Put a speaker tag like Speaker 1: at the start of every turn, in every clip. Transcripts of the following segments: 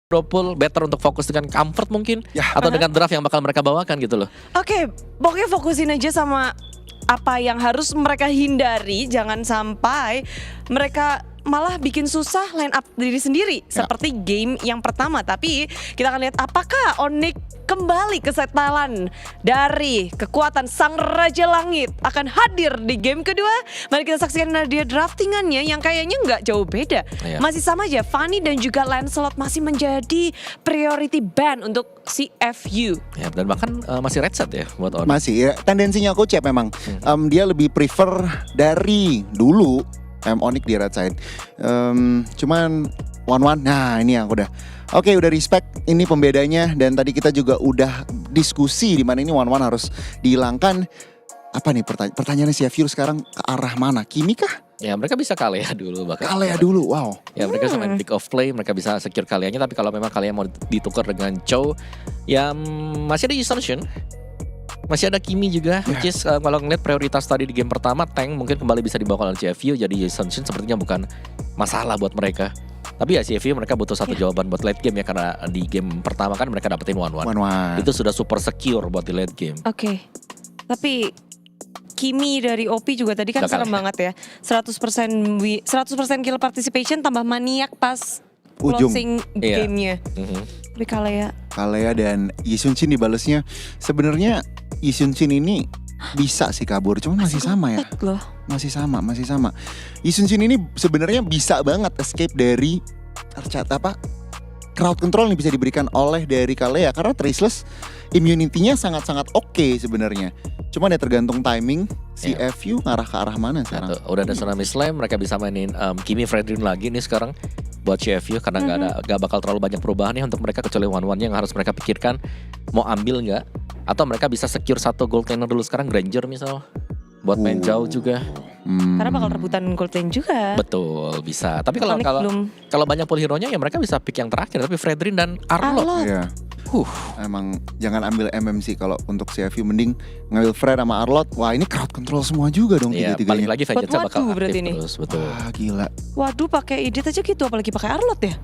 Speaker 1: Propul better untuk fokus dengan comfort mungkin
Speaker 2: Ya.
Speaker 1: atau dengan draft yang bakal mereka bawakan gitu loh.
Speaker 3: Oke, pokoknya fokusin aja sama apa yang harus mereka hindari. Jangan sampai mereka malah bikin susah line up diri sendiri seperti game yang pertama. Tapi kita akan lihat apakah Onyx kembali ke setelan dari kekuatan Sang Raja Langit akan hadir di game kedua. Mari kita saksikan dia draftingannya yang kayaknya nggak jauh beda.
Speaker 1: Iya.
Speaker 3: Masih sama aja, Fanny dan juga Lancelot masih menjadi priority ban untuk CFU.
Speaker 1: Ya, dan bahkan masih red set ya buat Onyx.
Speaker 2: Masih ya, tendensinya Coach Yap memang dia lebih prefer dari dulu Onyx di red side. Cuman 1-1, nah ini yang udah oke, udah respect ini pembedanya. Dan tadi kita juga udah diskusi di mana ini 1-1 harus dihilangkan. Apa nih pertanyaannya CFU sekarang ke arah mana? Kimi kah?
Speaker 1: Ya mereka bisa Kalea dulu bahkan.
Speaker 2: Kalea dulu, wow.
Speaker 1: Ya mereka bisa main pick of play, mereka bisa secure Kaleanya. Tapi kalau memang Kalea mau ditukar dengan Chow, ya masih ada Ascension, masih ada Kimi juga. Which is kalau ngeliat prioritas tadi di game pertama, tank mungkin kembali bisa dibawa oleh CFU. Jadi Ascension sepertinya bukan masalah buat mereka. Tapi ya CFU mereka butuh satu jawaban buat late game ya, karena di game pertama kan mereka dapetin 1-1.
Speaker 2: 1-1.
Speaker 1: Itu sudah super secure buat di late game.
Speaker 3: Oke. Tapi Kimi dari OP juga tadi kan
Speaker 1: Gak
Speaker 3: serem
Speaker 1: kalah.
Speaker 3: banget ya. 100% kill participation tambah maniak pas
Speaker 2: Ujung.
Speaker 3: closing
Speaker 1: Iya.
Speaker 3: gamenya. Tapi Kalea
Speaker 2: Kalea dan Yisunshin dibalesnya. Sebenarnya Yisunshin ini bisa sih kabur, cuma masih sama ya.
Speaker 3: goblok loh.
Speaker 2: Masih sama. Yisunshin ini sebenarnya bisa banget escape dari crowd control yang bisa diberikan oleh dari Kalea, karena Traceless immunity-nya sangat-sangat oke sebenarnya. Cuma ya tergantung timing CFU ngarah ke arah mana sekarang.
Speaker 1: Nah, tuh, udah ada Tsunami Slam, mereka bisa mainin Kimi Fredrin lagi nih sekarang buat CFU karena nggak bakal terlalu banyak perubahan nih untuk mereka kecuali 1-1 yang harus mereka pikirkan mau ambil nggak, atau mereka bisa secure satu gold laner dulu sekarang, Granger misal buat main jauh juga.
Speaker 3: Karena bakal rebutan gold lane juga.
Speaker 1: Betul, bisa. Tapi kalau
Speaker 3: Onyx
Speaker 1: kalau
Speaker 3: belum.
Speaker 1: kalau banyak pool hero-nya ya mereka bisa pick yang terakhir, tapi Fredrin dan Arlott.
Speaker 3: Arlott.
Speaker 2: Iya. Emang jangan ambil MMC kalau untuk CFU, mending ngambil Fred sama Arlott. Wah, ini crowd control semua juga dong
Speaker 1: Iya, balik
Speaker 2: tiga-tiganya.
Speaker 1: lagi Vengeance bakal
Speaker 3: Waduh,
Speaker 1: aktif
Speaker 3: berarti ini.
Speaker 1: terus, betul.
Speaker 2: Wah, gila.
Speaker 3: Waduh, pakai edit aja gitu, apalagi pakai Arlott ya.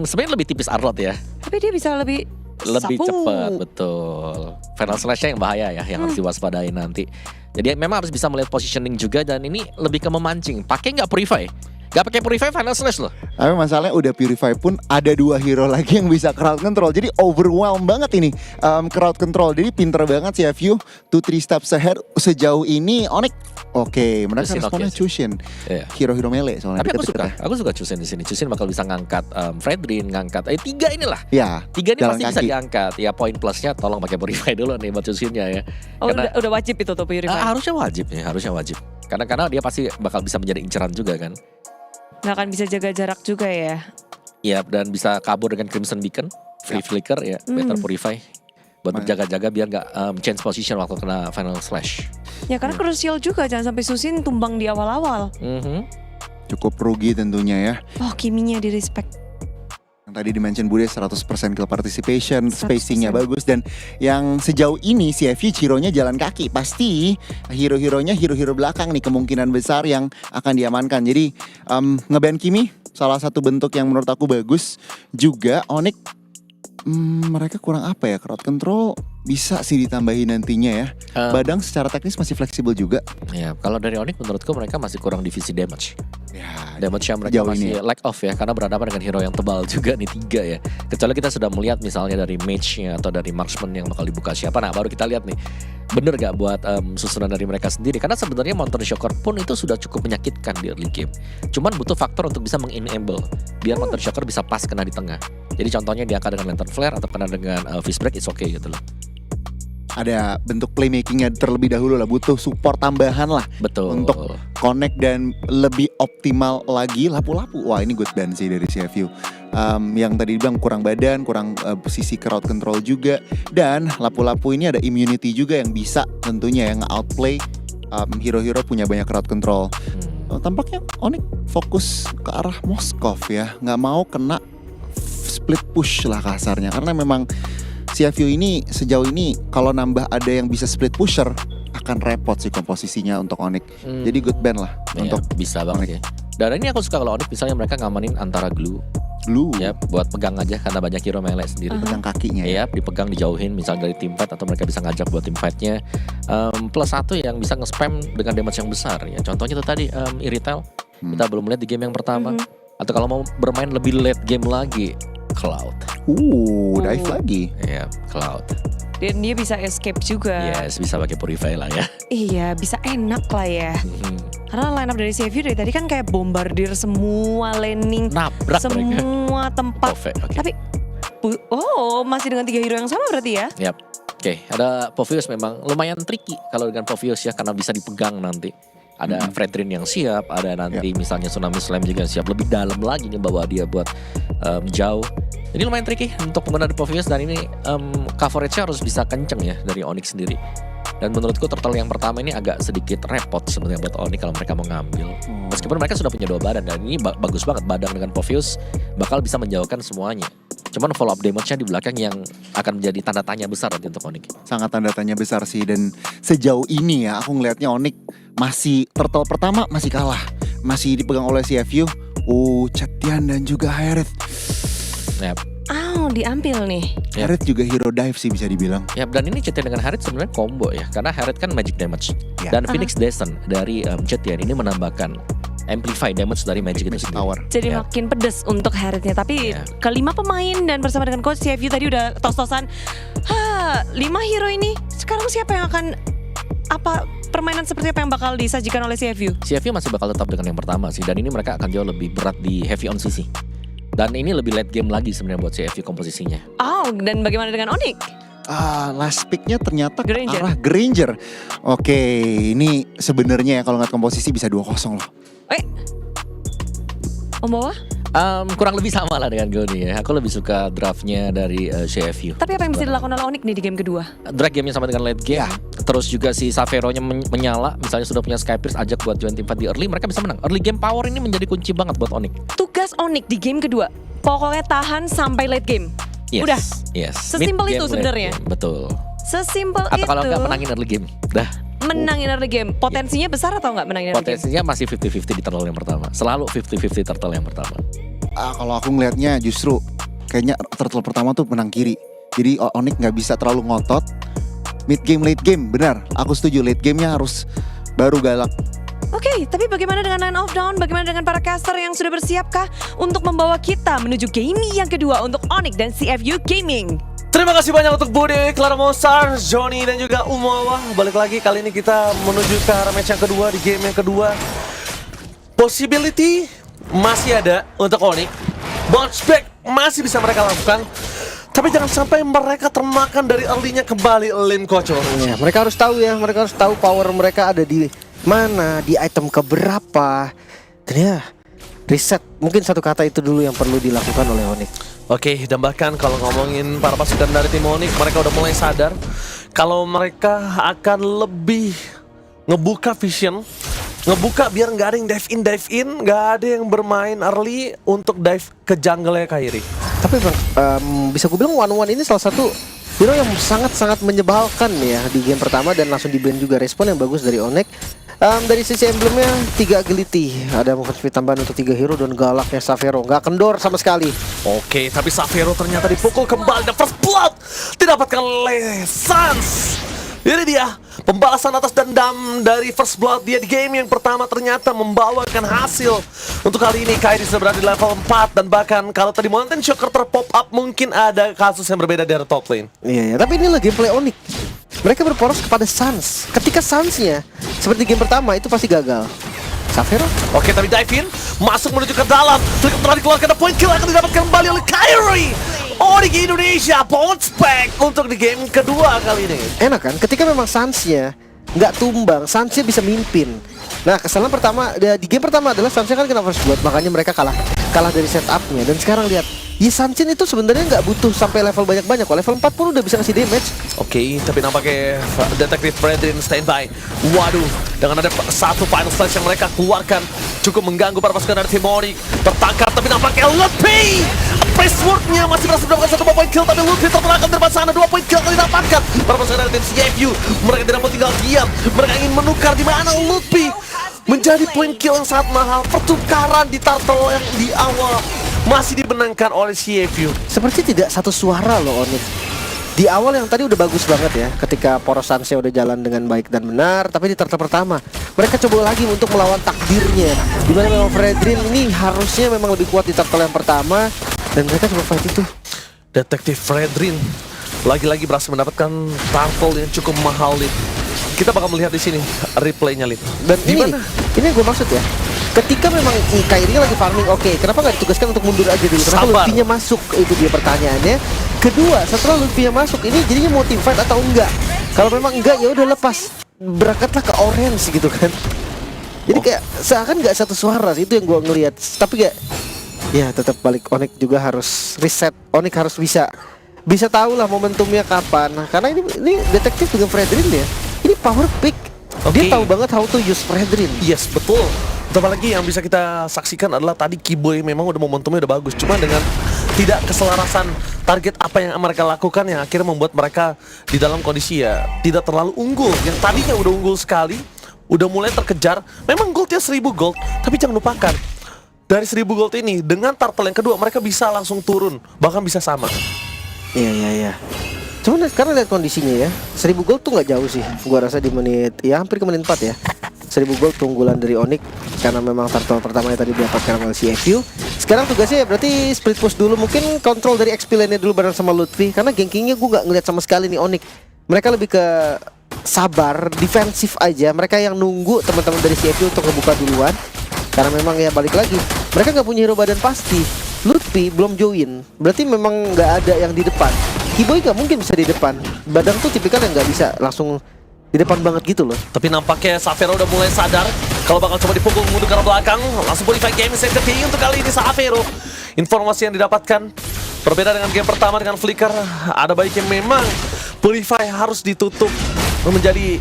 Speaker 1: Sebenarnya lebih tipis Arlott ya.
Speaker 3: Tapi dia bisa lebih sapu.
Speaker 1: Cepat, betul. Final slash-nya yang bahaya ya, yang harus diwaspadai nanti. Jadi memang harus bisa melihat positioning juga, dan ini lebih ke memancing. Pakai nggak Purify? Gak pakai Purify final slash loh.
Speaker 2: Tapi masalahnya udah Purify pun ada 2 hero lagi yang bisa crowd control. Jadi overwhelm banget ini crowd control. Jadi pinter banget CFU 2-3 steps ahead sejauh ini. Onyx oke, mereka
Speaker 1: Chushin
Speaker 2: responnya
Speaker 1: oke sih.
Speaker 2: Chushin.
Speaker 1: Iya.
Speaker 2: Hero-hero melee soalnya.
Speaker 1: Tapi
Speaker 2: deket-deket
Speaker 1: aku suka Chushin di sini. Chushin bakal bisa ngangkat Fredrin, ngangkat 3 inilah.
Speaker 2: ya.
Speaker 1: 3 ini
Speaker 2: Jalan
Speaker 1: pasti bisa
Speaker 2: kaki.
Speaker 1: diangkat. Ya poin plusnya tolong pakai Purify dulu nih buat Chushinnya ya.
Speaker 3: Oh,
Speaker 1: Karena
Speaker 3: udah wajib itu tuh Purify.
Speaker 1: harusnya wajib nih, harusnya wajib. Karena dia pasti bakal bisa menjadi inceran juga kan.
Speaker 3: Nggak akan bisa jaga jarak juga ya.
Speaker 1: Iya, dan bisa kabur dengan Crimson Beacon, Free Flicker ya, better Purify buat berjaga-jaga biar nggak change position waktu kena final slash.
Speaker 3: Ya karena krusial juga, jangan sampai Susin tumbang di awal-awal.
Speaker 2: Cukup rugi tentunya ya.
Speaker 3: Oh, Kiminya di respect.
Speaker 2: Yang tadi dimention Bude 100% kill participation,
Speaker 3: 100%.
Speaker 2: spacingnya bagus. Dan yang sejauh ini CFU Chironya jalan kaki. Pasti hero-heronya hero-hero belakang nih kemungkinan besar yang akan diamankan. Jadi ngeban Kimi salah satu bentuk yang menurut aku bagus. Juga Onyx mereka kurang apa ya, crowd control bisa sih ditambahin nantinya ya. Badang secara teknis masih fleksibel juga.
Speaker 1: Ya, kalau dari Onyx menurutku mereka masih kurang divisi damage.
Speaker 2: Ya,
Speaker 1: Damage-nya mereka
Speaker 2: jauh
Speaker 1: masih
Speaker 2: ini ya.
Speaker 1: lack off ya, karena berhadapan dengan hero yang tebal juga nih 3 ya. Kecuali kita sudah melihat misalnya dari mage-nya atau dari marksman yang bakal dibuka siapa. Nah baru kita lihat nih, bener gak buat susunan dari mereka sendiri. Karena sebenarnya Mountain Shocker pun itu sudah cukup menyakitkan di early game. Cuman butuh faktor untuk bisa meng-enable biar Mountain Shocker bisa pas kena di tengah. Jadi contohnya dia akan dengan Lantern Flare atau kena dengan Fist Break, it's okay gitu loh.
Speaker 2: Ada bentuk playmakingnya terlebih dahulu lah, butuh support tambahan lah.
Speaker 1: Betul.
Speaker 2: Untuk connect dan lebih optimal lagi. Lapu-lapu, wah ini good band sih dari CFU. Yang tadi dibilang kurang badan, kurang posisi crowd control juga. Dan lapu-lapu ini ada immunity juga yang bisa tentunya yang outplay hero-hero punya banyak crowd control. Tampaknya Onyx fokus ke arah Moskov ya, nggak mau kena split push lah kasarnya, karena memang CFU ini sejauh ini kalau nambah ada yang bisa split pusher akan repot sih komposisinya untuk Onyx. Jadi good band lah
Speaker 1: Iya,
Speaker 2: untuk
Speaker 1: bisa banget ya. Dan ini aku suka kalau Onyx misalnya mereka ngamanin antara glue
Speaker 2: Blue.
Speaker 1: Ya, buat pegang aja karena banyak hero melee sendiri.
Speaker 2: Pegang kakinya ya.
Speaker 1: Iya, dipegang, dijauhin misalnya dari team fight atau mereka bisa ngajak buat team fight-nya. Plus satu yang bisa nge-spam dengan damage yang besar ya. Contohnya itu tadi Irithel. Kita belum lihat di game yang pertama. Atau kalau mau bermain lebih late game lagi, Cloud.
Speaker 2: Dive lagi.
Speaker 1: Iya, Cloud.
Speaker 3: Dan dia bisa escape juga.
Speaker 1: Yes, bisa pakai Purify lah ya.
Speaker 3: Iya, bisa enak lah ya. Karena line up dari CFU dari tadi kan kayak bombardir semua laning,
Speaker 1: Nabrak mereka.
Speaker 3: semua tempat.
Speaker 1: Perfect, oke.
Speaker 3: Tapi masih dengan 3 hero yang sama berarti ya?
Speaker 1: Yap. Oke, ada Povius memang lumayan tricky kalau dengan Povius ya karena bisa dipegang nanti. Ada Fredrin yang siap, ada nanti misalnya Tsunami Slam juga yang siap. Lebih dalam lagi nih bawa dia buat jauh. Jadi lumayan tricky untuk penggunaan Povius dan ini coverage-nya harus bisa kenceng ya dari Onyx sendiri. Dan menurutku turtle yang pertama ini agak sedikit repot sebenarnya buat Onyx kalau mereka mau ngambil. Meskipun mereka sudah punya 2 badan dan ini bagus banget badan dengan Povius bakal bisa menjauhkan semuanya. Cuman follow up damage-nya di belakang yang akan menjadi tanda tanya besar nanti untuk Onyx.
Speaker 2: Sangat tanda tanya besar sih. Dan sejauh ini ya aku ngelihatnya Onyx masih turtle pertama masih kalah. Masih dipegang oleh CFU. Chatian dan juga Harith.
Speaker 1: Yap.
Speaker 3: Diambil nih.
Speaker 2: Harith juga hero dive sih bisa dibilang.
Speaker 1: Ya, dan ini Chetian dengan Harith sebenarnya combo ya. Karena Harith kan magic damage.
Speaker 2: Ya.
Speaker 1: Dan Phoenix Descent dari Chetian ini menambahkan amplify damage dari magic itu sendiri.
Speaker 2: Power.
Speaker 3: Jadi
Speaker 1: Ya.
Speaker 3: makin pedes untuk Harith-nya. Tapi
Speaker 1: Ya.
Speaker 3: kelima pemain dan bersama dengan coach CFU tadi udah tos-tosan. 5 hero ini sekarang siapa yang akan permainan seperti apa yang bakal disajikan oleh CFU?
Speaker 1: CFU masih bakal tetap dengan yang pertama sih. Dan ini mereka akan jauh lebih berat di heavy on CC. Dan ini lebih late game lagi sebenarnya buat CFU komposisinya.
Speaker 3: Dan bagaimana dengan Onyx?
Speaker 2: Last picknya ternyata ke
Speaker 3: Granger.
Speaker 2: arah Granger. Oke, ini sebenarnya ya kalau ngeliat komposisi bisa 2-0 loh.
Speaker 3: Om Bawah?
Speaker 1: Kurang lebih sama lah dengan Goni ya. Aku lebih suka draftnya dari CFU.
Speaker 3: Tapi apa yang bisa dilakukan oleh Onyx nih di game kedua?
Speaker 1: Drag gamenya sama dengan late game. Terus juga si Savero-nya menyala. Misalnya sudah punya Skypierce, ajak buat join team fight di early, mereka bisa menang. Early game power ini menjadi kunci banget buat Onyx.
Speaker 3: Tugas Onyx di game kedua, pokoknya tahan sampai late game.
Speaker 1: Yes.
Speaker 3: Udah.
Speaker 1: Yes.
Speaker 3: Sesimpel
Speaker 1: Mid game,
Speaker 3: itu
Speaker 1: late
Speaker 3: sebenarnya.
Speaker 1: game, betul.
Speaker 3: Sesimpel
Speaker 1: Atau
Speaker 3: itu.
Speaker 1: kalau nggak menangin early game. Dah.
Speaker 3: Menangin early game. Potensinya besar atau nggak menangin early game?
Speaker 1: Potensinya masih 50-50 di turtle yang pertama. Selalu 50-50 turtle yang pertama.
Speaker 2: Kalau aku ngelihatnya justru kayaknya turtle pertama tuh menang kiri. Jadi Onyx nggak bisa terlalu ngotot. Mid game, late game, benar. Aku setuju. Late gamenya harus baru galak.
Speaker 3: Oke, tapi bagaimana dengan Nine of Dawn? Bagaimana dengan para caster yang sudah bersiapkah untuk membawa kita menuju game yang kedua untuk Onyx dan CFU Gaming?
Speaker 4: Terima kasih banyak untuk Bude, Clara Mosar, Johnny dan juga Umawa. Balik lagi kali ini kita menuju ke arah match yang kedua di game yang kedua. Possibility masih ada untuk Onyx. Bounce back masih bisa mereka lakukan. Tapi jangan sampai mereka termakan dari early-nya kembali Lim Kocho.
Speaker 5: Ya, mereka harus tahu ya, mereka harus tahu power mereka ada di mana, di item keberapa. Dan ya, reset. Mungkin satu kata itu dulu yang perlu dilakukan oleh Onyx.
Speaker 4: Oke, dan bahkan kalau ngomongin para pasukan dari tim Onyx, mereka udah mulai sadar kalau mereka akan lebih ngebuka vision, ngebuka biar nggak ada yang dive in, nggak ada yang bermain early untuk dive ke jungle-nya Kairi.
Speaker 5: Tapi bang, bisa gue bilang one ini salah satu hero yang sangat-sangat menyebalkan ya di game pertama dan langsung di-ban juga. Respon yang bagus dari Onyx. Dari sisi emblemnya 3 agility, ada movement speed tambahan untuk 3 hero dan galaknya Savero nggak kendor sama sekali.
Speaker 4: Oke, tapi Savero ternyata dipukul kembali dan first blood didapatkan oleh Sans. Ini dia pembalasan atas dendam dari First Blood dia di game yang pertama ternyata membawakan hasil. Untuk kali ini Kairi sudah berada di level 4 dan bahkan kalau tadi Mountain Shocker terpop up mungkin ada kasus yang berbeda dari top lane.
Speaker 5: Iya, tapi inilah gameplay Onyx. Mereka berporos kepada Sans. Ketika Sans-nya seperti game pertama itu pasti gagal. Savero?
Speaker 4: Oke, tapi dive in, masuk menuju ke dalam. Telah dikeluarkan, ada point kill akan didapatkan kembali oleh Kairi. Onyx Indonesia bounce back untuk di game kedua kali ini.
Speaker 5: Enak kan? Ketika memang Sans-nya nggak tumbang, Sans-nya bisa mimpin. Nah, kesalahan pertama di game pertama adalah Sans-nya kan kena first blood, makanya mereka kalah dari setup-nya. Dan sekarang lihat, San-Shin itu sebenarnya nggak butuh sampai level banyak-banyak kok. Level 4 pun udah bisa ngasih damage.
Speaker 4: Oke, tapi nampaknya Detektif Bradley standby. Waduh, dengan ada satu final slash yang mereka keluarkan cukup mengganggu para pasukan dari tim Onyx. Tertangkap, tapi nampaknya Luffy Presswork-nya masih berhasil mendapatkan satu point kill, tapi Luffy tertangkap dari sana. 2 point kill akan didapatkan para pasukan dari tim CFU. Mereka tidak mau tinggal diam. Mereka ingin menukar di mana Luffy menjadi point kill yang sangat mahal. Pertukaran di turtle yang di awal masih dibenangkan oleh CFU.
Speaker 5: Seperti tidak satu suara loh Onyx. Di awal yang tadi udah bagus banget ya, ketika poros Sanse udah jalan dengan baik dan benar. Tapi di turtle pertama mereka coba lagi untuk melawan takdirnya, dimana memang Fredrin ini harusnya memang lebih kuat di turtle yang pertama, dan mereka coba fight itu.
Speaker 4: Detektif Fredrin lagi-lagi berhasil mendapatkan turtle yang cukup mahal, Lid. Kita bakal melihat di sini replaynya, Lid.
Speaker 5: Dan
Speaker 4: Gimana?
Speaker 5: ini gue maksud ya, ketika memang Kairi lagi farming, oke, kenapa nggak ditugaskan untuk mundur aja dulu? Kenapa
Speaker 4: Sabar.
Speaker 5: Luffy-nya masuk? Itu dia pertanyaannya. Kedua, setelah Luffy-nya masuk, ini jadinya mau team fight atau enggak? Kalau memang enggak, ya udah lepas, berangkatlah ke orange gitu kan. Jadi kayak seakan nggak satu suara sih, itu yang gue ngelihat. Tapi kayak ya tetap balik, Onyx juga harus reset. Onyx harus bisa tahu lah momentumnya kapan. Nah, karena ini detektif dengan Fredrin ya, ini power pick. Dia
Speaker 4: Oke.
Speaker 5: tahu banget how to use Fredrin.
Speaker 4: Yes, betul. Tambah lagi yang bisa kita saksikan adalah tadi Kiboy memang udah momentumnya udah bagus. Cuma dengan tidak keselarasan target apa yang mereka lakukan yang akhirnya membuat mereka di dalam kondisi ya tidak terlalu unggul. Yang tadinya udah unggul sekali, udah mulai terkejar. Memang goldnya 1000 gold, tapi jangan lupakan dari 1000 gold ini dengan turtle yang kedua mereka bisa langsung turun, bahkan bisa sama.
Speaker 5: Iya. Cuman sekarang lihat kondisinya ya, 1000 gold tuh nggak jauh sih. Gua rasa di menit, ya hampir ke menit 4 ya. 1000 gold keunggulan dari Onyx karena memang turtle pertamanya tadi didapatkan oleh CFU. Sekarang tugasnya ya berarti split push dulu, mungkin kontrol dari XP lane-nya dulu bareng sama Lutfi. Karena gankingnya gue nggak ngeliat sama sekali nih Onyx. Mereka lebih ke sabar, defensif aja. Mereka yang nunggu teman-teman dari CFU untuk ngebuka duluan. Karena memang ya balik lagi, mereka nggak punya hero badan pasti. Lutfi belum join, berarti memang nggak ada yang di depan. Kiboy nggak mungkin bisa di depan. Badang tuh tipikal yang nggak bisa langsung di depan banget gitu loh.
Speaker 4: Tapi nampaknya Xavero udah mulai sadar kalau bakal coba dipukul mundur ke arah belakang. Langsung Purify game set ketiga untuk kali ini Xavero. Informasi yang didapatkan berbeda dengan game pertama dengan Flicker. Ada baiknya memang Purify harus ditutup menjadi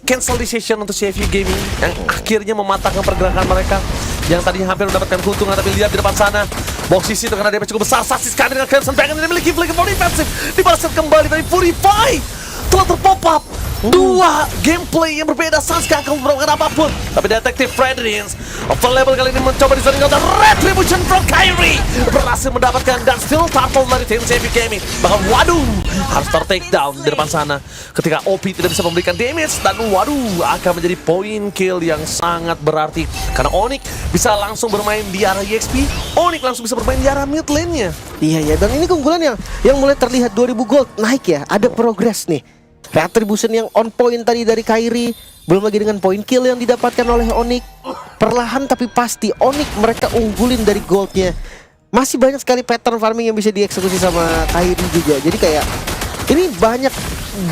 Speaker 4: cancel decision untuk CFU Gaming yang akhirnya mematahkan pergerakan mereka yang tadinya hampir mendapatkan keuntungan. Tapi lihat di depan sana box sisi itu karena damage cukup besar. Saksi sekali dengan Crimson Dragon yang memiliki Flicker for defensive. Dibalaskan kembali dari Purify. Telah terpop up dua gameplay yang berbeda. Sans gak akan memperolehkan apapun. Tapi Detektif Fredrins available kali ini mencoba diserang dan Retribution from Kairi berhasil mendapatkan dan still turtle dari tim CFU Gaming. Bahkan waduh harus ter-take down di depan sana ketika OP tidak bisa memberikan damage. Dan waduh akan menjadi point kill yang sangat berarti karena Onyx bisa langsung bermain di arah EXP. Onyx langsung bisa bermain di arah mid lane-nya.
Speaker 5: Iya, dan ini keunggulan yang mulai terlihat 2000 gold naik ya, ada progress nih. Retribution yang on point tadi dari Kairi, belum lagi dengan point kill yang didapatkan oleh Onyx. Perlahan tapi pasti Onyx mereka unggulin dari goldnya. Masih banyak sekali pattern farming yang bisa dieksekusi sama Kairi juga. Jadi kayak ini banyak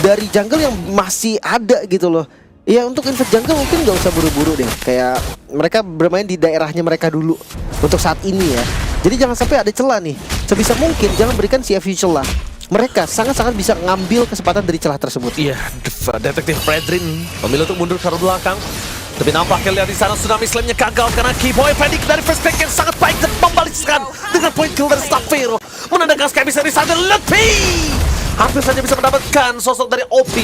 Speaker 5: dari jungle yang masih ada gitu loh. Ya untuk invest jungle mungkin nggak usah buru-buru deh. Kayak mereka bermain di daerahnya mereka dulu untuk saat ini ya. Jadi jangan sampai ada celah nih. Sebisa mungkin jangan berikan CFU celah. Mereka sangat-sangat bisa ngambil kesempatan dari celah tersebut.
Speaker 4: Iya, Detektif Fredrin memilih untuk mundur ke arah belakang. Tapi nampaknya lihat di sana Tsunami Slam-nya gagal karena Kiboy predik dari first pick yang sangat baik dan membalikkan dengan point kill dari Xavero. Menandakan Sky bisa di sana lebih. Hampir saja bisa mendapatkan sosok dari OP.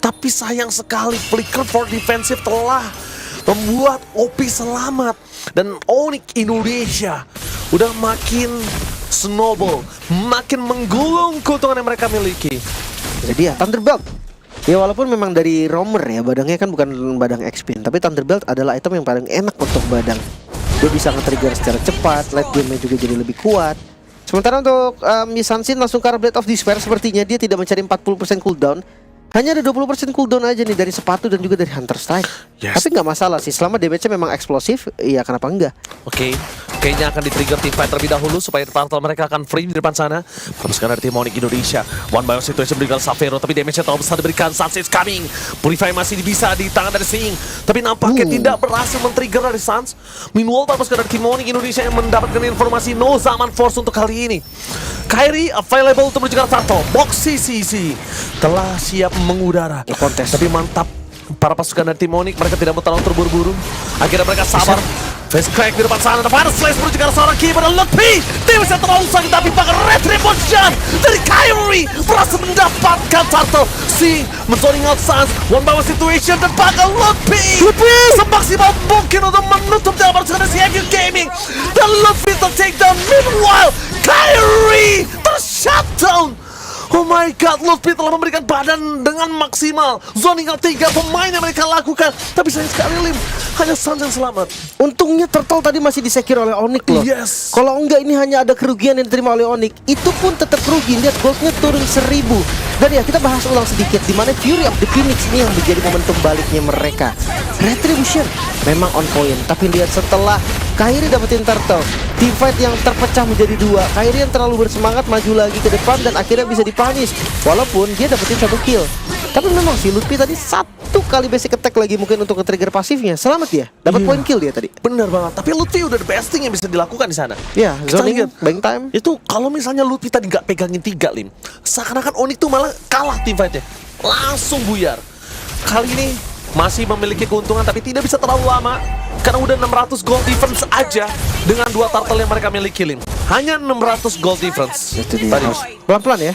Speaker 4: Tapi sayang sekali Flicker for Defensive telah membuat OP selamat. Dan Onyx Indonesia udah makin snowball, makin menggulung keuntungan yang mereka miliki.
Speaker 5: Jadi ya Thunderbelt. Ya walaupun memang dari roamer ya, badangnya kan bukan badang XP, tapi Thunderbelt adalah item yang paling enak untuk badang. Dia bisa nge-trigger secara cepat, late game-nya juga jadi lebih kuat. Sementara untuk Sansin langsung ke arah Blade of Despair, sepertinya dia tidak mencari 40% cooldown. Hanya ada 20% cooldown aja nih dari sepatu dan juga dari Hunter Strike.
Speaker 4: Yes.
Speaker 5: Tapi nggak masalah sih, selama damage-nya memang eksplosif, iya kenapa enggak?
Speaker 4: Oke, kayaknya akan di-trigger team fight terlebih dahulu supaya turtle mereka akan free di depan sana. Teruskan dari tim Onyx Indonesia. One by one situation berikan Xavero, tapi damage-nya terlalu besar diberikan. Sans is coming. Purify masih bisa di tangan dari Sing, tapi nampaknya tidak berhasil men-trigger dari Sans. Meanwhile, teruskan dari tim Onyx Indonesia yang mendapatkan informasi no Zaman Force untuk kali ini. Kairi available untuk menuju ke turtle. Box CCC telah siap mengudara.
Speaker 5: Kontes.
Speaker 4: Tapi mantap. Para pasukan dari tim Onyx mereka tidak mau terlalu terburu-buru. Akhirnya mereka sabar. Face crack di depan sana. Ada Fire Slash menuju ke arah seorang keeper. Dan Lutfi. Dia bisa terlalu sakit tapi bahkan Red triple shot dari Kyrie berhasil mendapatkan turtle. Si menzoning out Suns, one by one situation dan bakal Lutfi semaksimal mungkin untuk menutup jalan persaingan CFU Gaming dan Lutfi ter-take down. Meanwhile Kyrie ter-shutdown. Oh my god, Lutfi telah memberikan badan dengan maksimal. Zoning out 3 pemain yang mereka lakukan. Tapi sayang sekali Lim, hanya Suns yang selamat.
Speaker 5: Untungnya Turtle tadi masih disecure oleh Onyx loh.
Speaker 4: Yes.
Speaker 5: Kalau enggak ini hanya ada kerugian yang diterima oleh Onyx. Itu pun tetap rugi. Lihat goldnya turun 1000. Dan ya kita bahas ulang sedikit di mana Fury of the Phoenix ini yang menjadi momentum baliknya mereka. Retribution memang on point, tapi lihat setelah Kyrie dapetin Turtle, teamfight yang terpecah menjadi dua. Kyrie yang terlalu bersemangat maju lagi ke depan dan akhirnya bisa dipunish walaupun dia dapetin 1 kill. Tapi memang si Lutfi tadi 1 kali basic attack lagi mungkin untuk nge-trigger pasifnya. Selamat dia, dapat point kill dia tadi.
Speaker 4: Bener banget, tapi Lutfi udah the best thing yang bisa dilakukan di sana.
Speaker 5: Ya,
Speaker 4: Kita
Speaker 5: zoning,
Speaker 4: lihat.
Speaker 5: buying time.
Speaker 4: Itu kalau misalnya Lutfi tadi nggak pegangin 3 Lim, seakan-akan Onyx tuh malah kalah teamfightnya, langsung buyar. Kali ini masih memiliki keuntungan tapi tidak bisa terlalu lama karena udah 600 gold difference aja dengan 2 turtle yang mereka miliki Lim. Hanya 600 gold difference.
Speaker 5: Itu dia.
Speaker 4: Tadi.
Speaker 5: Pelan-pelan ya.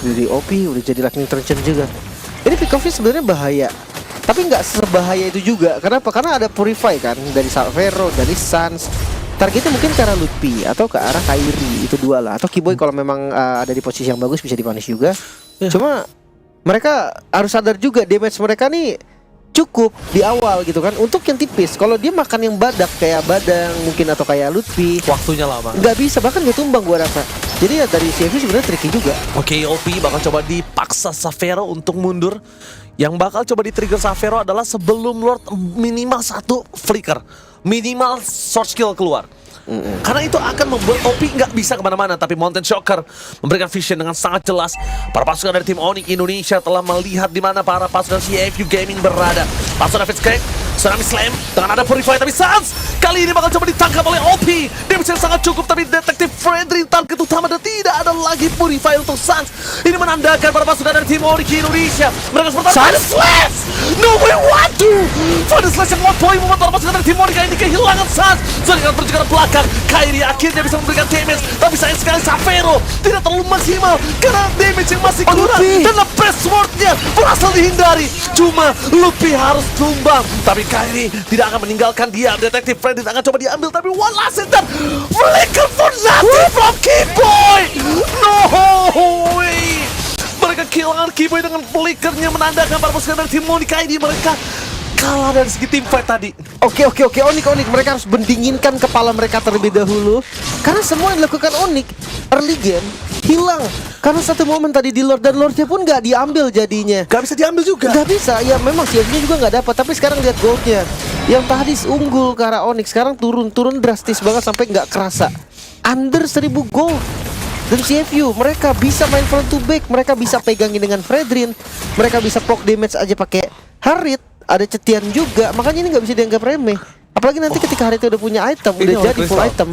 Speaker 5: Dari OP udah jadi lightning turn juga. Ini pick off sebenarnya bahaya. Tapi nggak sebahaya itu juga. Kenapa? Karena ada Purify kan dari Xavero, dari Suns. Targetnya mungkin ke arah Lutfi atau ke arah Kyrie, itu dua lah. Atau Kiboy kalau memang ada di posisi yang bagus bisa dipunish juga. Cuma mereka harus sadar juga damage mereka nih cukup di awal gitu kan. Untuk yang tipis, kalau dia makan yang badak kayak Badang mungkin atau kayak Lutfi,
Speaker 4: Waktunya lama.
Speaker 5: nggak bisa, bahkan nggak tumbang gua rasa. Jadi ya dari CFU sebenarnya tricky juga.
Speaker 4: Oke, OP bakal coba dipaksa Xavero untuk mundur. Yang bakal coba di-trigger Xavero adalah sebelum Lord minimal 1 flicker, minimal short skill keluar. Karena itu akan membuat OP nggak bisa kemana-mana. Tapi Mountain Shocker memberikan vision dengan sangat jelas. Para pasukan dari tim Onyx Indonesia telah melihat di mana para pasukan CFU Gaming berada. Pasukan Fitz Crack, Tsunami Slam dengan ada Purify. Tapi Suns kali ini bakal coba ditangkap oleh OP. Damage yang sangat cukup, tapi Detektif Fredrin target utama dan tidak ada lagi Purify untuk Suns. Ini menandakan para pasukan dari tim Onyx Indonesia mereka seperti Final Slash. No way, waduh, Final Slash yang 1 point membuat para pasukan dari tim Onyx ini kehilangan Suns. Jadi akan berjalan belakang. Kyrie akhirnya bisa memberikan damage, tapi sayang sekali Xavero tidak terlalu maksimal karena damage yang masih kurang. Dan the best swordnya berhasil dihindari. Cuma Lutfi harus tumbang, tapi Kyrie tidak akan meninggalkan dia. Detektif Freddy akan coba diambil, tapi one last hit dan flicker for nothing from Kiboy. No way. Mereka kehilangan Kiboy dengan flickernya, menandakan para pasukan dari tim Onyx ID mereka kalah dari segi team fight tadi.
Speaker 5: Oke, Onyx mereka harus mendinginkan kepala mereka terlebih dahulu. Karena semua yang dilakukan Onyx early game hilang. Karena satu momen tadi di Lord dan Lordnya pun nggak diambil jadinya.
Speaker 4: Gak bisa diambil juga.
Speaker 5: Nggak bisa, ya memang CFU juga nggak dapat. Tapi sekarang lihat goldnya. Yang tadi unggul ke arah Onyx, sekarang turun drastis banget sampai nggak kerasa. Under 1000 gold. Dan CFU mereka bisa main front to back, mereka bisa pegangin dengan Fredrin, mereka bisa proc damage aja pakai Harit. Ada Cetian juga, makanya ini nggak bisa dianggap remeh. Apalagi nanti ketika Harit udah punya item, udah jadi full item.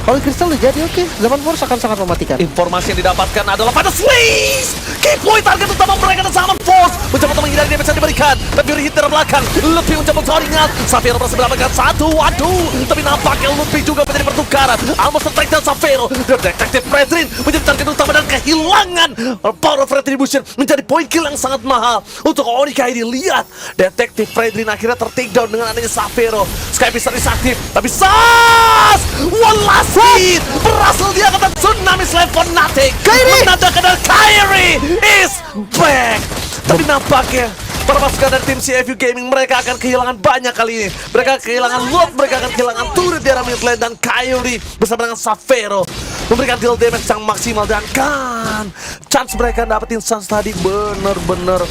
Speaker 5: Kalau Crystal udah jadi, oke, Zaman Force akan sangat mematikan.
Speaker 4: Informasi yang didapatkan adalah pada Slaze. Key point target utama mereka dan Zaman Force mencoba untuk menghindari damage yang diberikan. Tapi Fury hit dari belakang, Lutfi mencoba teringat. Xavero berhasil mendapatkan 1, waduh. Tapi nampaknya Lutfi juga menjadi pertukaran. Almost tertarik dan Xavero. Detektif Fredrin menjadi target utama dan kehilangan Power of Retribution menjadi point kill yang sangat mahal. Untuk Onyx ID, lihat. Detektif Fredrin akhirnya ter-takedown dengan adanya Xavero. Sky Pistol is aktif, tapi Sas! One last hit! Berhasil dia kata Tsunami Slam for nothing. Menandakan dan Kyrie is back. Tapi nampaknya para pasukan dari tim CFU Gaming mereka akan kehilangan banyak kali ini. Mereka kehilangan Lord, mereka akan kehilangan turret di arah mid lane, dan Kyrie bersama dengan Xavero memberikan deal damage yang maksimal. Dan kan chance mereka dapetin Suns tadi bener-bener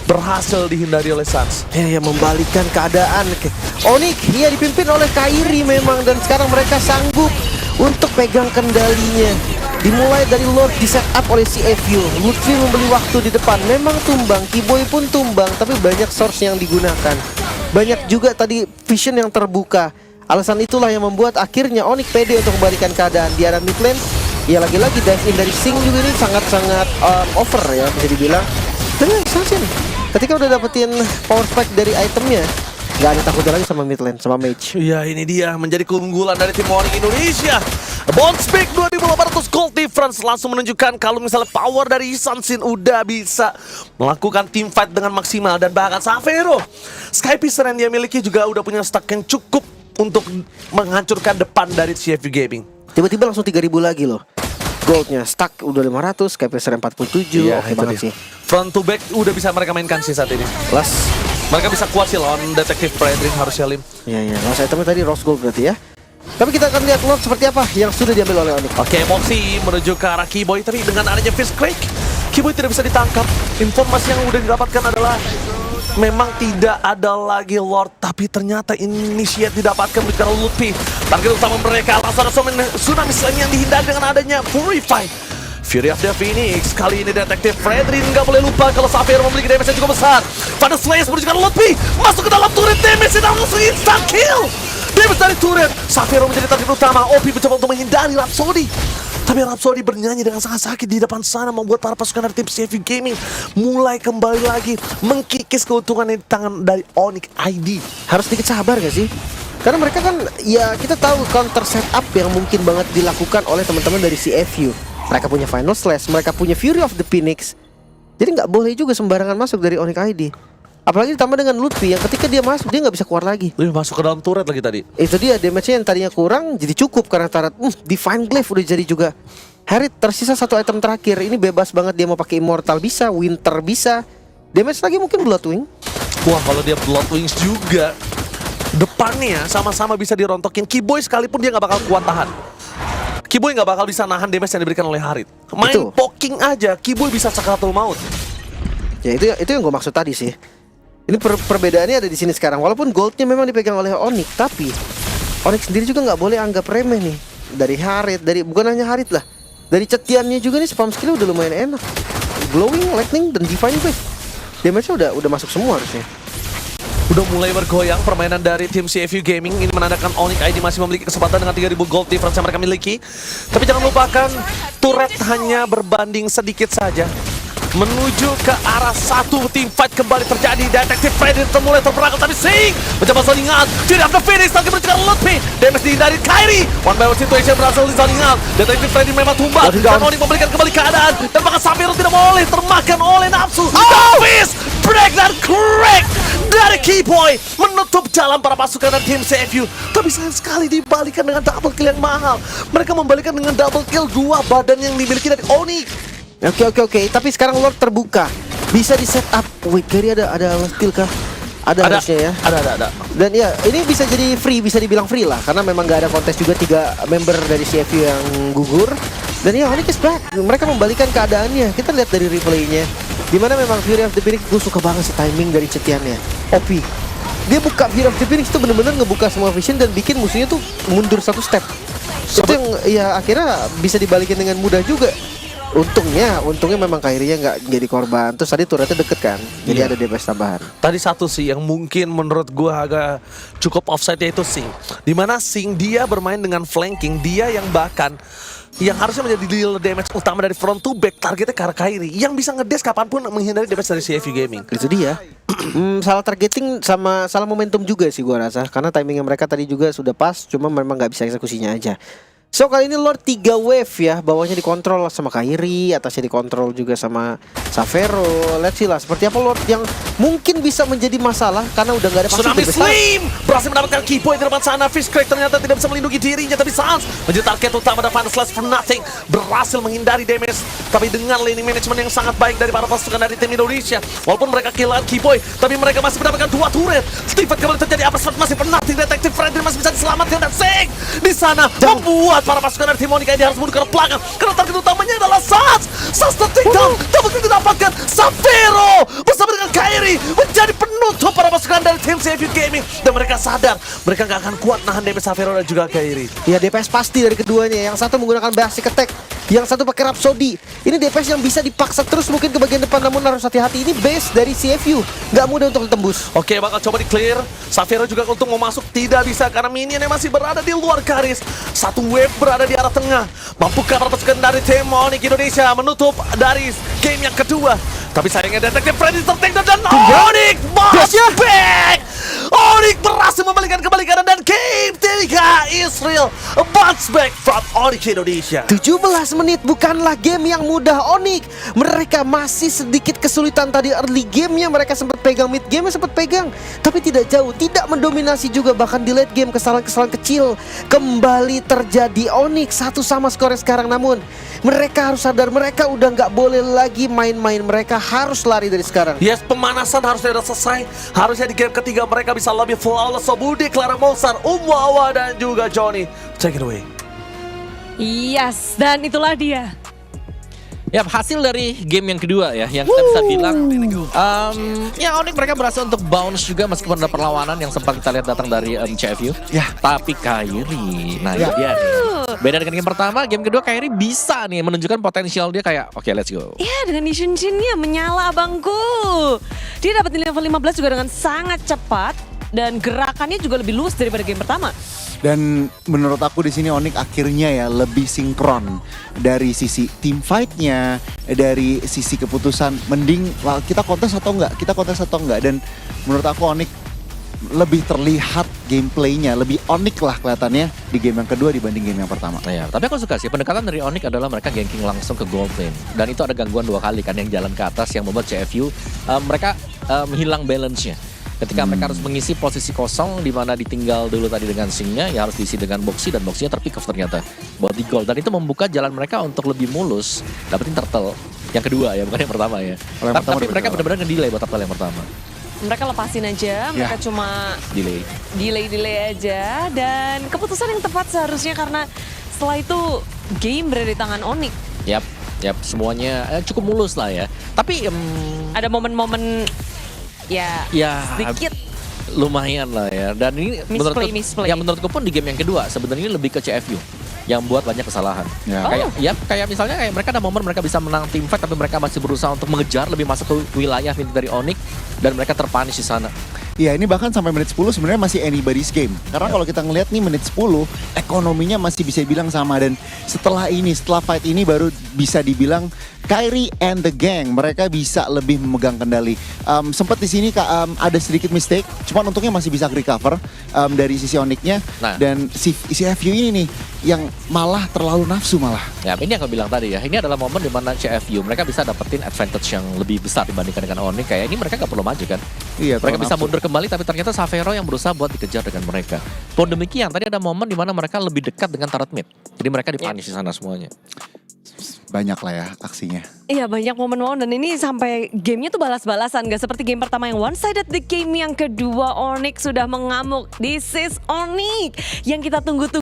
Speaker 4: berhasil dihindari oleh Suns.
Speaker 5: Ya, membalikkan keadaan. Onyx ya dipimpin oleh Kyrie memang, dan sekarang mereka sanggup untuk pegang kendalinya. Dimulai dari Lord di setup oleh CFU. Lutfi membeli waktu di depan, memang tumbang, Kiboy pun tumbang, tapi banyak source yang digunakan. Banyak juga tadi vision yang terbuka. Alasan itulah yang membuat akhirnya Onyx pede untuk membalikan keadaan di arah mid lane. Ya lagi-lagi dive in dari Sing juga ini sangat-sangat over ya bisa dibilang. Dan Assassin ketika udah dapetin power spike dari itemnya, nggak ada takutnya lagi sama mid lane, sama mage.
Speaker 4: Ya, ini dia menjadi keunggulan dari tim Onyx Indonesia. Bounce back 2.800 gold difference langsung menunjukkan kalau misalnya power dari Sansin udah bisa melakukan team fight dengan maksimal. Dan bahkan Xavero, Skypiece yang dia miliki juga udah punya stack yang cukup untuk menghancurkan depan dari CFU Gaming.
Speaker 5: Tiba-tiba langsung 3.000 lagi loh. Goldnya stuck udah 500, KPSR 47,
Speaker 4: Iya,
Speaker 5: oke
Speaker 4: itu
Speaker 5: banget
Speaker 4: dia.
Speaker 5: sih.
Speaker 4: Front to back udah bisa mereka mainkan sih saat ini.
Speaker 5: Last,
Speaker 4: Mereka bisa kuat sih lawan Detektif Fredrin harusnya Lim.
Speaker 5: ya last itemnya tadi Rose Gold berarti ya. Tapi kita akan lihat Lord seperti apa yang sudah diambil oleh Onyx.
Speaker 4: Oke, Moxie menuju ke arah Keyboy, tapi dengan adanya Fist Quake, Keyboy tidak bisa ditangkap. Informasi yang udah didapatkan adalah memang tidak ada lagi Lord, tapi ternyata initiate didapatkan oleh Lupi. Target utama mereka langsung ada Tsunami Slam yang dihindari dengan adanya Purify. Fury of the Phoenix, kali ini Detektif Fredrin nggak boleh lupa kalau Xavero memiliki damage yang cukup besar. Pada Slayer menunjukkan Lupi masuk ke dalam turret, damage dan langsung instant kill. Damage dari turret, Xavero menjadi target utama. OP mencoba untuk menghindari Rhapsody, tapi Rhapsody bernyanyi dengan sangat sakit di depan sana, membuat para pasukan dari tim CFU Gaming mulai kembali lagi mengkikis keuntungan di tangan dari Onyx ID.
Speaker 5: Harus sedikit sabar gak sih? Karena mereka kan, ya kita tahu counter setup yang mungkin banget dilakukan oleh teman-teman dari CFU. Mereka punya Final Slash, mereka punya Fury of the Phoenix. Jadi nggak boleh juga sembarangan masuk dari Onyx ID. Apalagi ditambah dengan Lutfi yang ketika dia masuk dia nggak bisa keluar lagi.
Speaker 4: Masuk ke dalam turret lagi tadi.
Speaker 5: Itu dia, damage-nya yang tadinya kurang jadi cukup karena turret. Divine Glaive udah jadi juga. Harriet tersisa satu item terakhir. Ini bebas banget, dia mau pakai Immortal bisa, Winter bisa. Damage lagi mungkin Bloodwing.
Speaker 4: Wah, kalau dia Bloodwings juga, depannya sama-sama bisa dirontokin. Keyboy sekalipun dia nggak bakal kuat tahan. Keyboy nggak bakal bisa nahan damage yang diberikan oleh Harriet. Main
Speaker 5: Itu.
Speaker 4: poking aja, Keyboy bisa Sakratul Maut.
Speaker 5: Ya itu yang gue maksud tadi sih. Ini perbedaannya ada di sini sekarang. Walaupun goldnya memang dipegang oleh Onyx, tapi Onyx sendiri juga nggak boleh anggap remeh nih. Dari Harriet, bukan hanya Harriet lah. Dari Cetiannya juga nih spam skill udah lumayan enak. Glowing, Lightning, dan Divine Wave. Damage-nya udah masuk semua harusnya.
Speaker 4: Udah mulai bergoyang permainan dari tim CFU Gaming. Ini menandakan Onyx ID masih memiliki kesempatan dengan 3.000 gold difference yang mereka miliki. Tapi jangan lupakan, turret hanya berbanding sedikit saja. Menuju ke arah satu tim fight kembali terjadi. Detektif Fredrin mulai terperangkap, tapi Sing mencoba saling out. Fury of the Phoenix lagi menuju ke Lutfi. Damage dihindari Kairi. One by one situation berhasil di saling out. Detektif Fredrin memang tumbang dan Onyx memberikan kembali keadaan. Dan bahkan Xavero tidak boleh termakan oleh nafsu. Fist break dan crack dari Keyboy menutup jalan para pasukan dari tim CFU. Tapi sayang sekali dibalikan dengan double kill yang mahal. Mereka membalikan dengan double kill dua badan yang dimiliki dari Onyx.
Speaker 5: Oke. Tapi sekarang Lord terbuka. Bisa di setup. Wait, Gary ada steal kah? Ada harusnya ya.
Speaker 4: Ada.
Speaker 5: Dan ya, ini bisa jadi free, bisa dibilang free lah. Karena memang gak ada kontes juga 3 member dari CFU yang gugur. Dan ya, Onyx is back. Mereka membalikan keadaannya. Kita lihat dari replaynya. Dimana memang Fury of the Phoenix, gue suka banget sih timing dari Cetiannya. OP. Dia buka Fury of the Phoenix itu bener-bener ngebuka semua vision dan bikin musuhnya tuh mundur satu step. Itu yang ya akhirnya bisa dibalikin dengan mudah juga. Untungnya memang Kairinya nggak jadi korban. Terus tadi turretnya deket kan, jadi ada DPS tambahan.
Speaker 4: Tadi satu sih yang mungkin menurut gua agak cukup offside, yaitu Sing. Dimana Sing dia bermain dengan flanking, dia yang bahkan yang harusnya menjadi deal damage utama dari front to back, targetnya ke arah Kairi yang bisa ngedes kapanpun menghindari damage dari CFU Gaming.
Speaker 5: Itu dia. Salah targeting sama salah momentum juga sih gua rasa. Karena timingnya mereka tadi juga sudah pas, cuma memang nggak bisa eksekusinya aja. So kali ini Lord 3 wave ya, bawahnya dikontrol sama Kairi, atasnya dikontrol juga sama Xavero. Let's see lah seperti apa Lord yang mungkin bisa menjadi masalah karena udah gak ada pasti
Speaker 4: Tsunami Slam berhasil mendapatkan Keyboy di depan sana. Fist Crack ternyata tidak bisa melindungi dirinya, tapi Sans menjadi target utama dan Final Slash for nothing berhasil menghindari damage. Tapi dengan laning management yang sangat baik dari para pasukan dari tim Indonesia, walaupun mereka kehilangan Keyboy, tapi mereka masih mendapatkan 2 turret. Steven kembali terjadi, apa masih for nothing. Detektif Fredrin masih bisa diselamatkan dan Sing di sana membuat para pasukan dari tim Onyx ID harus mundur ke belakang karena target utamanya adalah Sans. Sans tertinggal, double kill didapatkan. Xavero bersama dengan Kairi menjadi penutup para pasukan dari tim CFU Gaming, dan mereka sadar mereka gak akan kuat nahan damage Xavero dan juga Kairi.
Speaker 5: Ya DPS pasti dari keduanya. Yang satu menggunakan basic attack, yang satu pakai Rhapsody. Ini DPS yang bisa dipaksa terus mungkin ke bagian depan, namun harus hati-hati. Ini base dari CFU, gak mudah untuk ditembus.
Speaker 4: Oke, bakal coba di clear. Xavero juga untuk mau masuk tidak bisa karena minionnya masih berada di luar garis. Satu wave berada di arah tengah. Mampukah para pasukan dari tim Onyx Indonesia menutup dari game yang kedua? Tapi sayangnya Detektif Freddy tertinggal dan Onyx bounce back. Onyx berhasil membalikan kembali kanan dan game 3 Israel bounce back from Onyx Indonesia.
Speaker 5: 17 menit bukanlah game yang mudah Onyx. Mereka masih sedikit kesulitan tadi early gamenya. Mereka sempat pegang, mid game sempat pegang, tapi tidak jauh, tidak mendominasi juga. Bahkan di late game kesalahan-kesalahan kecil kembali terjadi. Onyx satu sama skornya sekarang, namun mereka harus sadar mereka udah nggak boleh lagi main-main. Mereka harus lari dari sekarang.
Speaker 4: Yes, pemanasan harusnya sudah selesai. Harusnya di game ketiga mereka bisa lebih flawless. Sobudi, Clara Mozart, Umwawa dan juga Johnny. Take it away.
Speaker 3: Yes, dan itulah dia.
Speaker 1: Ya, hasil dari game yang kedua ya, yang kita bisa bilang ya Onyx mereka berhasil untuk bounce juga meskipun ada perlawanan yang sempat kita lihat datang dari CFU.
Speaker 2: Ya.
Speaker 1: Tapi Kairi, nah itu dia nih. Beda dengan game pertama, game kedua Kairi bisa nih menunjukkan potensial dia kayak oke, let's go.
Speaker 3: Ya, dengan Yishun Shin-nya menyala abangku. Dia dapat di level 15 juga dengan sangat cepat dan gerakannya juga lebih luas daripada game pertama.
Speaker 2: Dan menurut aku di sini Onyx akhirnya ya lebih sinkron dari sisi team fight-nya, dari sisi keputusan mending wah, kita kontes atau enggak, dan menurut aku Onyx lebih terlihat gameplaynya, lebih Onyx lah kelihatannya di game yang kedua dibanding game yang pertama.
Speaker 1: Ya, tapi aku suka sih pendekatan dari Onyx adalah mereka ganking langsung ke gold lane. Dan itu ada gangguan 2 kali kan yang jalan ke atas yang membuat CFU mereka hilang balance-nya. Ketika mereka harus mengisi posisi kosong di mana ditinggal dulu tadi dengan Singnya, ya harus diisi dengan Boxy dan Boxy-nya terpick off ternyata buat di gold. Dan itu membuka jalan mereka untuk lebih mulus dapetin turtle yang kedua ya, bukan yang pertama ya.
Speaker 2: Kalau yang pertama
Speaker 1: Tapi
Speaker 2: udah
Speaker 1: mereka
Speaker 2: betul.
Speaker 1: benar-benar nge-delay buat turtle yang pertama.
Speaker 3: Mereka lepasin aja, mereka cuma
Speaker 1: Delay.
Speaker 3: delay aja. Dan keputusan yang tepat seharusnya karena setelah itu game berada di tangan Onyx.
Speaker 1: Yap, semuanya cukup mulus lah ya. Tapi
Speaker 3: Ada momen-momen ya sedikit.
Speaker 1: lumayan lah ya. Dan ini
Speaker 3: Misplay.
Speaker 1: yang menurutku pun di game yang kedua sebenarnya lebih ke CFU yang buat banyak kesalahan.
Speaker 2: Ya.
Speaker 1: Kayak misalnya kayak mereka ada momen mereka bisa menang team fight tapi mereka masih berusaha untuk mengejar lebih masuk ke wilayah mid dari Onyx dan mereka terpunish di sana.
Speaker 2: Iya, ini bahkan sampai menit 10 sebenarnya masih anybody's game. Karena kalau kita ngelihat nih menit 10, ekonominya masih bisa dibilang sama. Dan setelah fight ini baru bisa dibilang Kairi and the gang mereka bisa lebih memegang kendali. Sempat di sini ada sedikit mistake, cuman untungnya masih bisa recover dari sisi Onyx-nya.
Speaker 1: Nah.
Speaker 2: Dan si FU ini nih yang malah terlalu nafsu malah.
Speaker 1: Ya, ini yang aku bilang tadi ya. Ini adalah momen di mana CFU mereka bisa dapetin advantage yang lebih besar dibandingkan dengan Onyx. Kayak ini mereka nggak perlu maju kan.
Speaker 2: Iya,
Speaker 1: Mereka
Speaker 2: terlalu
Speaker 1: bisa
Speaker 2: nafsu.
Speaker 1: mundur kembali tapi ternyata Savero yang berusaha buat dikejar dengan mereka. Pun demikian tadi ada momen di mana mereka lebih dekat dengan turret mid. Jadi mereka dipunish di sana semuanya.
Speaker 2: Banyak lah ya aksinya.
Speaker 3: Iya, banyak momen-momen dan ini sampai gamenya tuh balas-balasan. Gak seperti game pertama yang one-sided. Di game yang kedua Onyx sudah mengamuk. This is Onyx yang kita tunggu-tunggu.